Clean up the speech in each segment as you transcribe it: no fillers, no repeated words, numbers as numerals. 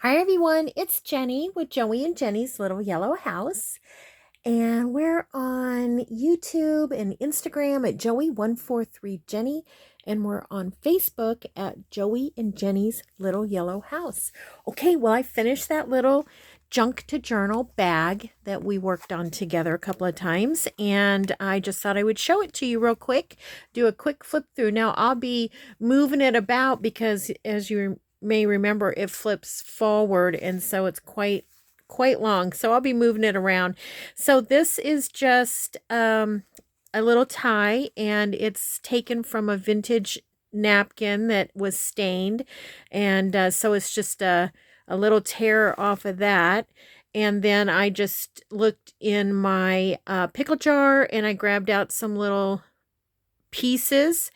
Hi everyone, it's Jenny with Joey and Jenny's Little Yellow House. And we're on YouTube and Instagram at Joey143Jenny. And we're on Facebook at Joey and Jenny's Little Yellow House. Okay, well, I finished that little junk to journal bag that we worked on together a couple of times. And I just thought I would show it to you real quick, do a quick flip through. Now, I'll be moving it about because as you may remember, it flips forward, and so it's quite long. So I'll be moving it around. So this is just a little tie, and it's taken from a vintage napkin that was stained, and so it's just a little tear off of that. And then I just looked in my pickle jar, and I grabbed out some little pieces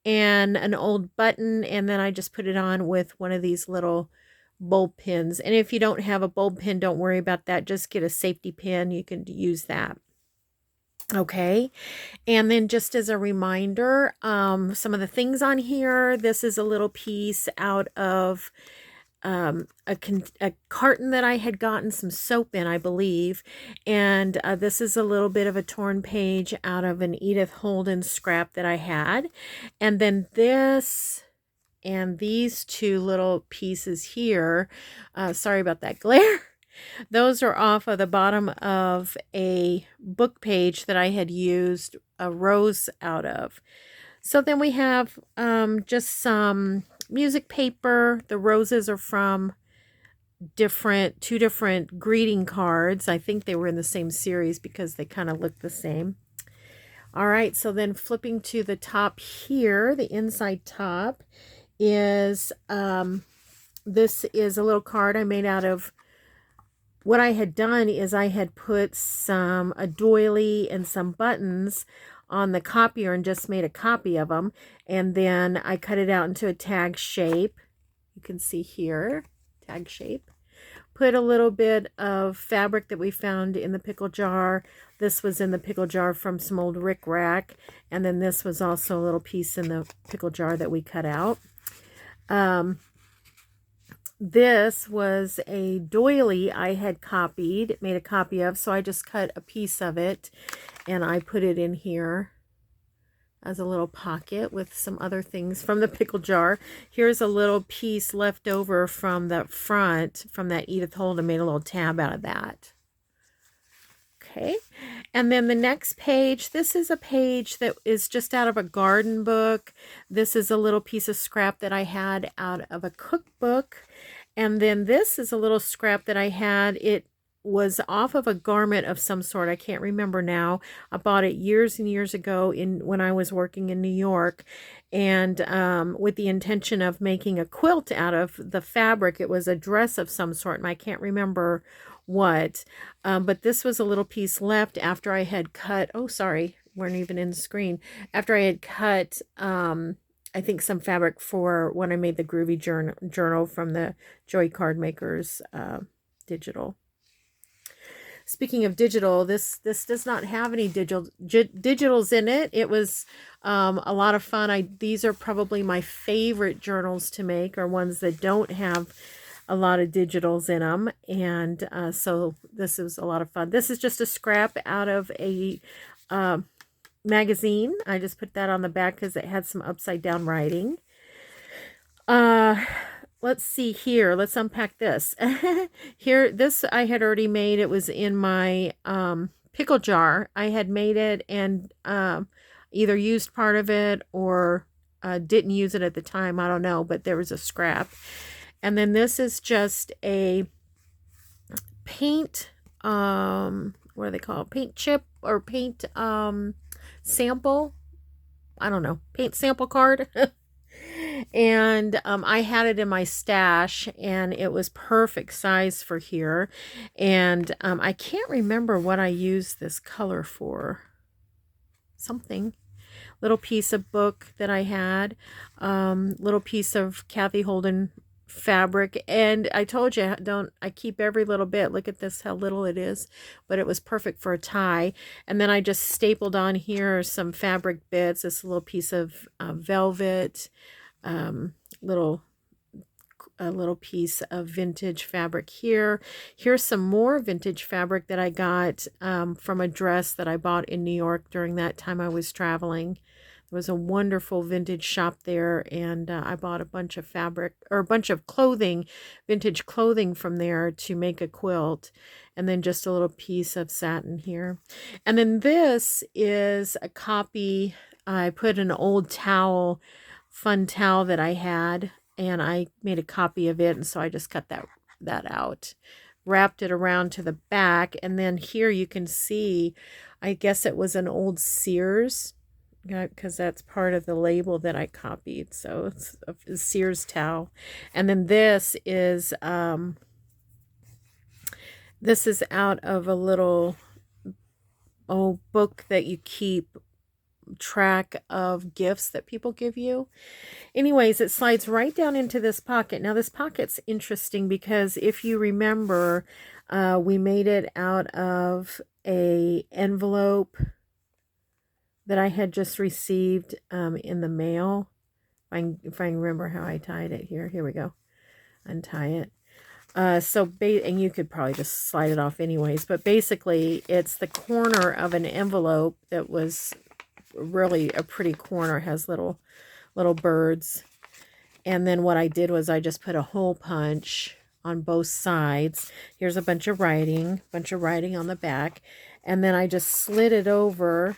and an old button, and then I just put it on with one of these little bulb pins. And if you don't have a bulb pin, don't worry about that. Just get a safety pin. You can use that. Okay. And then just as a reminder, some of the things on here, this is a little piece out of a carton that I had gotten some soap in, I believe. And this is a little bit of a torn page out of an Edith Holden scrap that I had. And then this and these two little pieces here, sorry about that glare. Those are off of the bottom of a book page that I had used a rose out of. So then we have just some music paper. The roses are from two different greeting cards. I think they were in the same series because they kind of look the same. All right, so then flipping to the top here, the inside top is this is a little card I made out of. What I had done is I had put a doily and some buttons on the copier and just made a copy of them. And then I cut it out into a tag shape. You can see here, tag shape. Put a little bit of fabric that we found in the pickle jar. This was in the pickle jar from some old rickrack. And then this was also a little piece in the pickle jar that we cut out. This was a doily I had made a copy of, so I just cut a piece of it and I put it in here as a little pocket with some other things from the pickle jar. Here's a little piece left over from the front from that Edith Holden. Made a little tab out of that. Okay, and then the next page, this is a page that is just out of a garden book. This is a little piece of scrap that I had out of a cookbook. And then this is a little scrap that I had. It was off of a garment of some sort. I can't remember now. I bought it years and years ago when I was working in New York, and with the intention of making a quilt out of the fabric. It was a dress of some sort, and I can't remember what. But this was a little piece left after I had cut. Oh, sorry, weren't even in the screen. After I had cut I think some fabric for when I made the Groovy journal from the Joy Card Makers digital. Speaking of digital, this does not have any digitals in it. It was a lot of fun. These are probably my favorite journals to make, or ones that don't have a lot of digitals in them. And so this is a lot of fun. This is just a scrap out of a magazine. I just put that on the back because it had some upside down writing. Let's see here. Let's unpack this. Here, this I had already made. It was in my pickle jar. I had made it and either used part of it or didn't use it at the time. I don't know, but there was a scrap. And then this is just a paint, what do they call it? Paint chip or paint sample. I don't know. Paint sample card. And I had it in my stash, and it was perfect size for here. And I can't remember what I used this color for. Something. Little piece of book that I had. Little piece of Kathy Holden fabric, and I told you I keep every little bit. Look at this, how little it is, but it was perfect for a tie. And then I just stapled on here some fabric bits, this little piece of velvet, little a little piece of vintage fabric here. Here's some more vintage fabric that I got from a dress that I bought in New York during that time I was traveling. There was a wonderful vintage shop there, and I bought a bunch of fabric, or a bunch of clothing, vintage clothing from there to make a quilt. And then just a little piece of satin here. And then this is a copy. I put an old towel, fun towel that I had, and I made a copy of it, and so I just cut that out, wrapped it around to the back, and then here you can see, I guess it was an old Sears, because that's part of the label that I copied. So it's a Sears towel. And then this is out of a little book that you keep track of gifts that people give you. Anyways, it slides right down into this pocket. Now this pocket's interesting because if you remember, we made it out of a envelope that I had just received in the mail. If I remember how I tied it here. Here we go. Untie it. And you could probably just slide it off anyways, but basically it's the corner of an envelope that was really a pretty corner, has little birds. And then what I did was I just put a hole punch on both sides. Here's a bunch of writing on the back. And then I just slid it over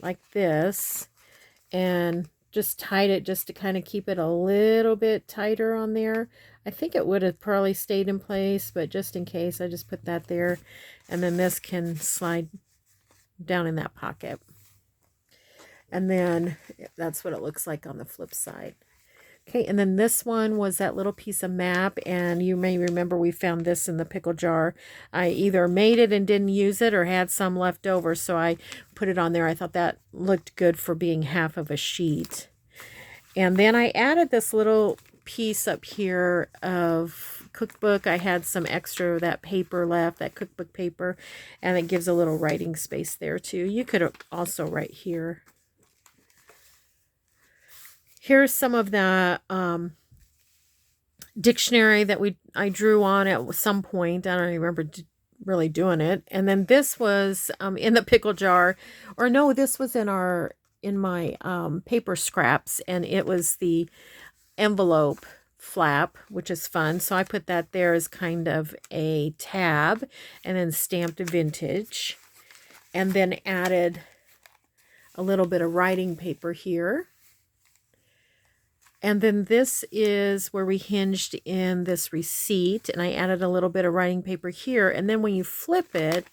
like this and just tied it just to kind of keep it a little bit tighter on there. I think it would have probably stayed in place, but just in case, I just put that there. And then this can slide down in that pocket. And then that's what it looks like on the flip side. Okay, and then this one was that little piece of map, and you may remember we found this in the pickle jar. I either made it and didn't use it or had some left over, so I put it on there. I thought that looked good for being half of a sheet. And then I added this little piece up here of cookbook. I had some extra of that paper left, that cookbook paper, and it gives a little writing space there too. You could also write here. Here's some of the dictionary that I drew on at some point. I don't remember really doing it. And then this was in the pickle jar, or no, this was in my paper scraps, and it was the envelope flap, which is fun. So I put that there as kind of a tab, and then stamped vintage, and then added a little bit of writing paper here. And then this is where we hinged in this receipt, and I added a little bit of writing paper here. And then when you flip it,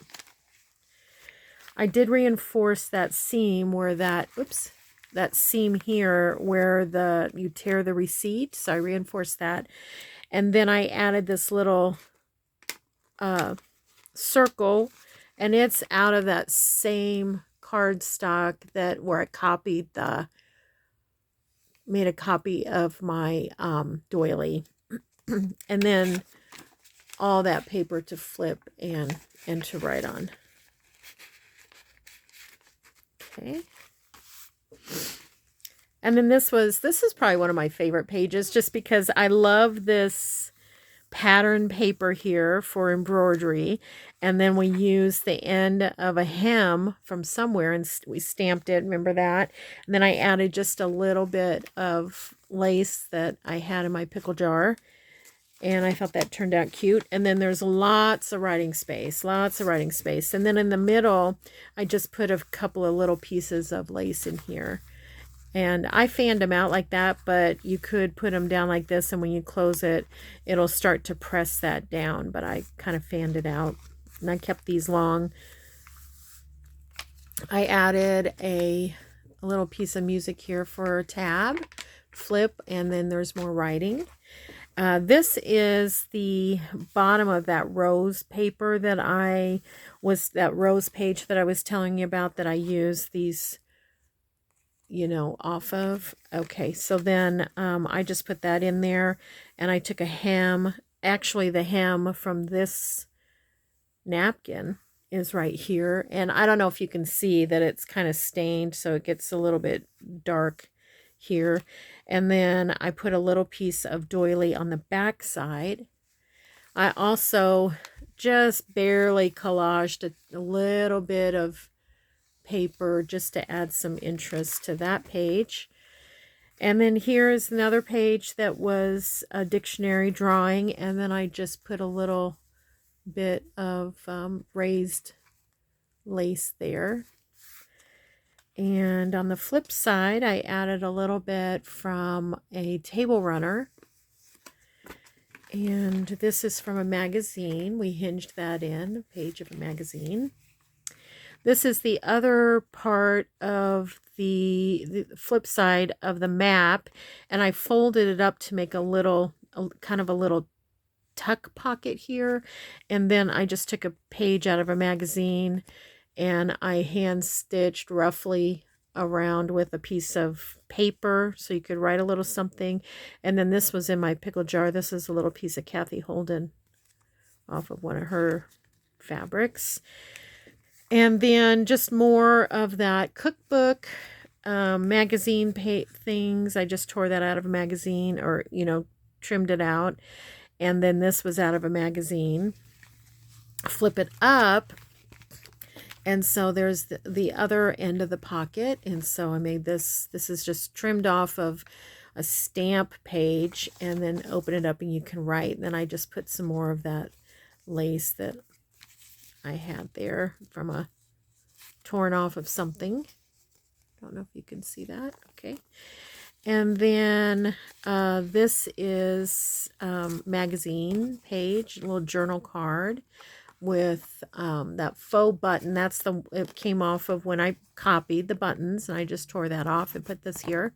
I did reinforce that seam where that seam here where you tear the receipt. So I reinforced that. And then I added this little circle, and it's out of that same cardstock where I made a copy of my doily. And then all that paper to flip and to write on. Okay. And then this is probably one of my favorite pages, just because I love this pattern paper here for embroidery. And then we used the end of a hem from somewhere and we stamped it. Remember that? And then I added just a little bit of lace that I had in my pickle jar. And I thought that turned out cute. And then there's lots of writing space. And then in the middle, I just put a couple of little pieces of lace in here. And I fanned them out like that, but you could put them down like this, and when you close it, it'll start to press that down. But I kind of fanned it out, and I kept these long. I added a little piece of music here for a tab, flip, and then there's more writing. This is the bottom of that rose paper that rose page that I was telling you about that I used these, off of. Okay, so then I just put that in there, and I took a hem. Actually, the hem from this napkin is right here, and I don't know if you can see that it's kind of stained, so it gets a little bit dark here. And then I put a little piece of doily on the back side. I also just barely collaged a little bit of paper just to add some interest to that page. And then here is another page that was a dictionary drawing, and then I just put a little bit of raised lace there. And on the flip side, I added a little bit from a table runner. And this is from a magazine. We hinged that in, a page of a magazine. This is the other part of the flip side of the map, and I folded it up to make a little, kind of a little tuck pocket here. And then I just took a page out of a magazine and I hand stitched roughly around with a piece of paper so you could write a little something. And then this was in my pickle jar. This is a little piece of Kathy Holden off of one of her fabrics. And then just more of that cookbook magazine things. I just tore that out of a magazine, or, you know, trimmed it out. And then this was out of a magazine. Flip it up, and so there's the other end of the pocket. And so I made this is just trimmed off of a stamp page, and then open it up and you can write. And then I just put some more of that lace that I had there from a torn off of something. Don't know if you can see that. Okay. And then this is magazine page, a little journal card with that faux button. That's it came off of when I copied the buttons, and I just tore that off and put this here.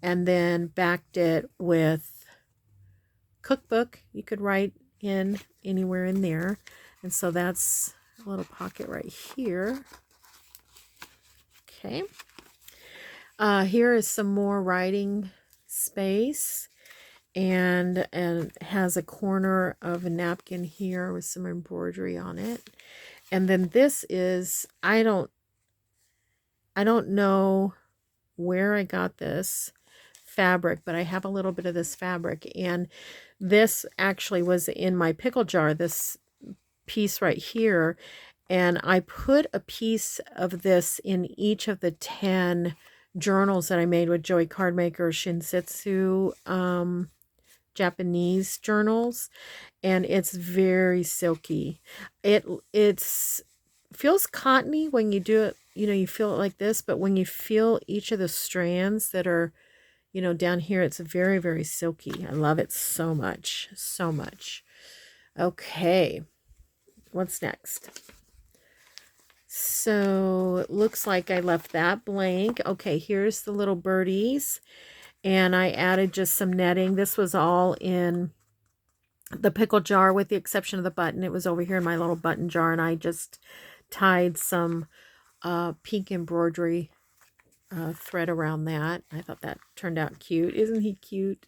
And then backed it with cookbook. You could write in anywhere in there. And so that's a little pocket right here. Okay. Here is some more writing space, and has a corner of a napkin here with some embroidery on it. And then this is, I don't know where I got this fabric, but I have a little bit of this fabric, and this actually was in my pickle jar, this piece right here. And I put a piece of this in each of the 10 journals that I made with Joey Cardmaker Shinsetsu Japanese journals, and it's very silky. It's feels cottony when you do it, you know, you feel it like this, but when you feel each of the strands that are, you know, down here, it's very, very silky. I love it so much, so much. Okay, what's next? So it looks like I left that blank. Okay, here's the little birdies. And I added just some netting. This was all in the pickle jar with the exception of the button. It was over here in my little button jar, and I just tied some pink embroidery thread around that. I thought that turned out cute. Isn't he cute?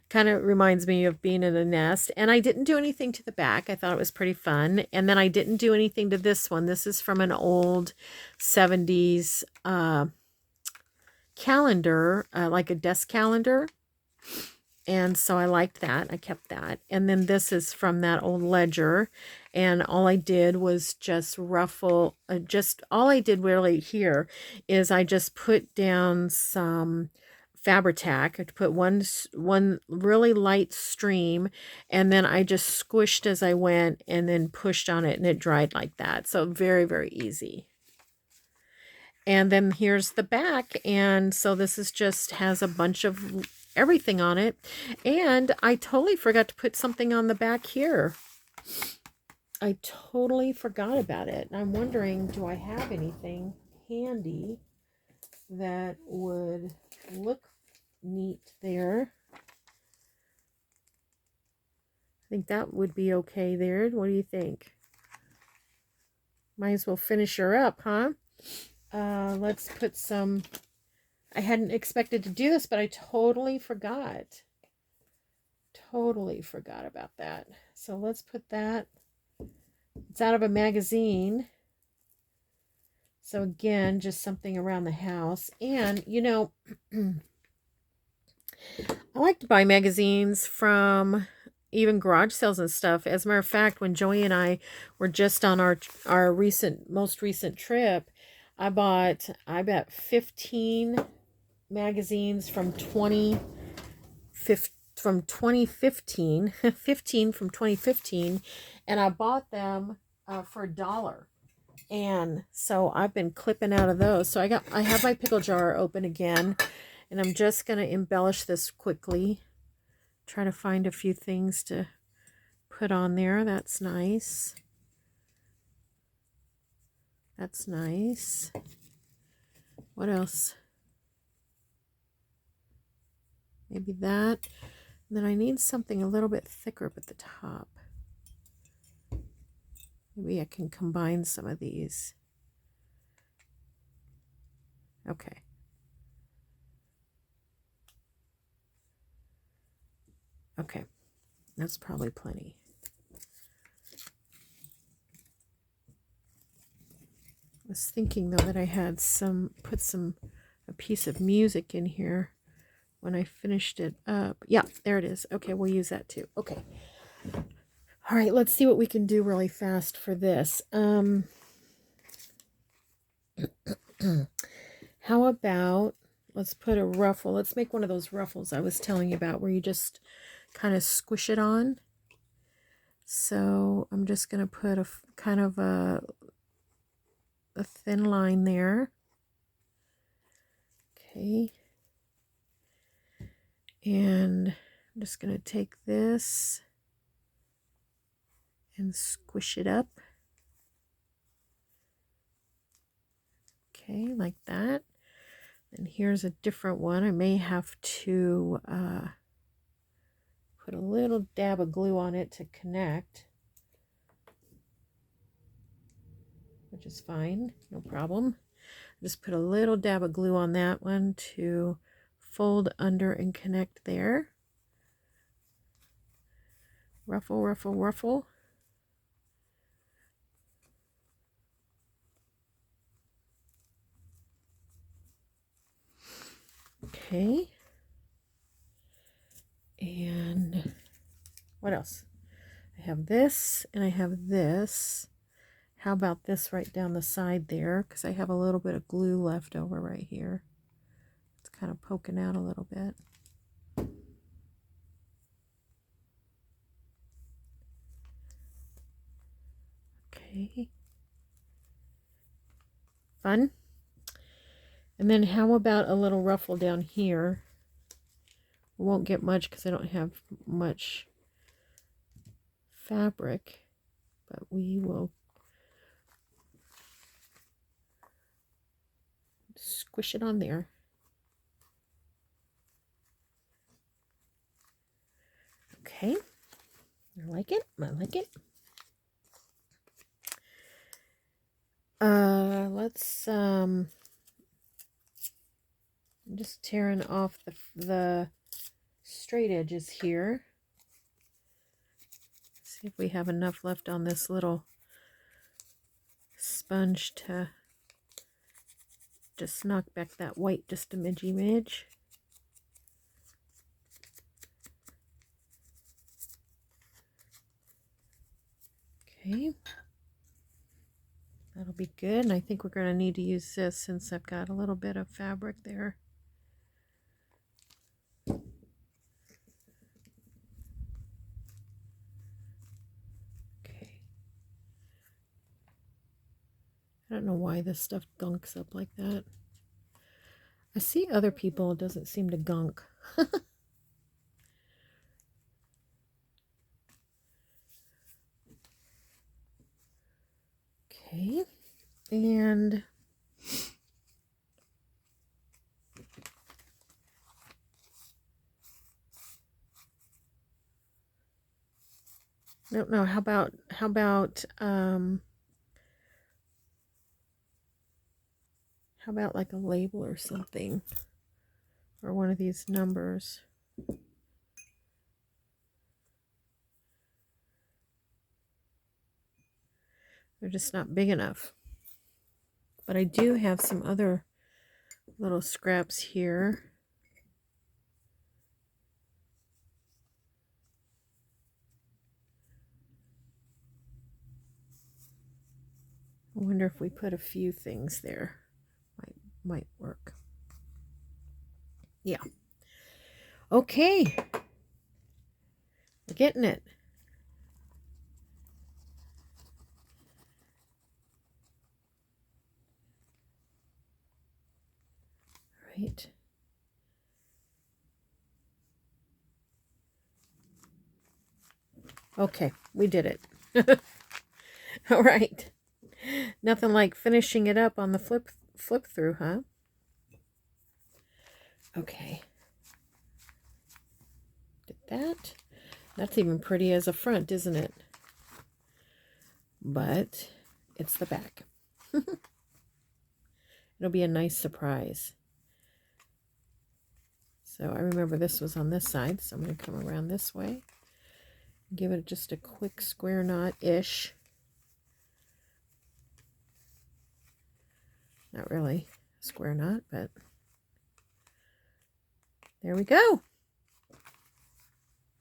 Kind of reminds me of being in a nest. And I didn't do anything to the back. I thought it was pretty fun. And then I didn't do anything to this one. This is from an old 70s calendar, like a desk calendar. And so I liked that. I kept that. And then this is from that old ledger. And all I did was just ruffle, all I did really here is I just put down some Fabri-Tac. I put one really light stream, and then I just squished as I went and then pushed on it, and it dried like that. So very, very easy. And then here's the back, and so this is just has a bunch of everything on it. And I totally forgot to put something on the back here. I totally forgot about it. And I'm wondering, do I have anything handy that would look neat there? I think that would be okay there. What do you think? Might as well finish her up, huh? Let's put some... I hadn't expected to do this, but I totally forgot. Totally forgot about that. So let's put that. It's out of a magazine. So again, just something around the house. And, you know, I like to buy magazines from even garage sales and stuff. As a matter of fact, when Joey and I were just on our most recent trip, I bought 15 magazines from 2015, 15 from 2015, and I bought them for $1. And so I've been clipping out of those. So I have my pickle jar open again, and I'm just going to embellish this quickly. Try to find a few things to put on there. That's nice. That's nice. What else? Maybe that. And then I need something a little bit thicker up at the top. Maybe I can combine some of these. Okay. Okay. That's probably plenty. I was thinking though that I had put a piece of music in here when I finished it up. Yeah, there it is. Okay, we'll use that too. Okay. All right, let's see what we can do really fast for this. How about, let's put a ruffle. Let's make one of those ruffles I was telling you about where you just kind of squish it on. So I'm just going to put a kind of a thin line there. Okay. And I'm just going to take this and squish it up. Okay, like that. And here's a different one. I may have to put a little dab of glue on it to connect, which is fine, no problem. Just put a little dab of glue on that one to fold under and connect there. Ruffle, ruffle, ruffle. Okay. And what else? I have this and I have this. How about this right down the side there? Because I have a little bit of glue left over right here. It's kind of poking out a little bit. Okay. Fun. And then how about a little ruffle down here? We won't get much because I don't have much fabric, but we will squish it on there. Okay. I like it. I like it. Let's I'm just tearing off the straight edges here. See if we have enough left on this little sponge to just knock back that white just a midge. Okay. That'll be good. And I think we're going to need to use this since I've got a little bit of fabric there. Okay. I don't know why this stuff gunks up like that. I see other people, it doesn't seem to gunk. Okay. And I don't know, how about like a label or something, or one of these numbers. They're just not big enough. But I do have some other little scraps here. I wonder if we put a few things there. Might work. Yeah. Okay. We're getting it. Right. Okay, we did it. All right. Nothing like finishing it up on the flip through, huh? Okay. Did that. That's even pretty as a front, isn't it? But it's the back. It'll be a nice surprise. So I remember this was on this side, so I'm going to come around this way. Give it just a quick square knot-ish. Not really a square knot, but there we go.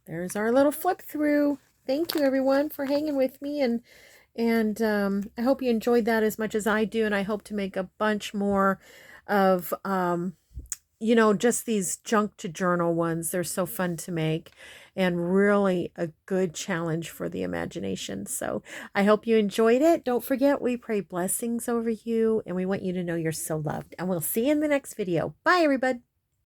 There's our little flip through. Thank you everyone for hanging with me, and I hope you enjoyed that as much as I do, and I hope to make a bunch more of you know, just these junk to journal ones. They're so fun to make and really a good challenge for the imagination. So I hope you enjoyed it. Don't forget, we pray blessings over you, and we want you to know you're so loved, and we'll see you in the next video. Bye everybody.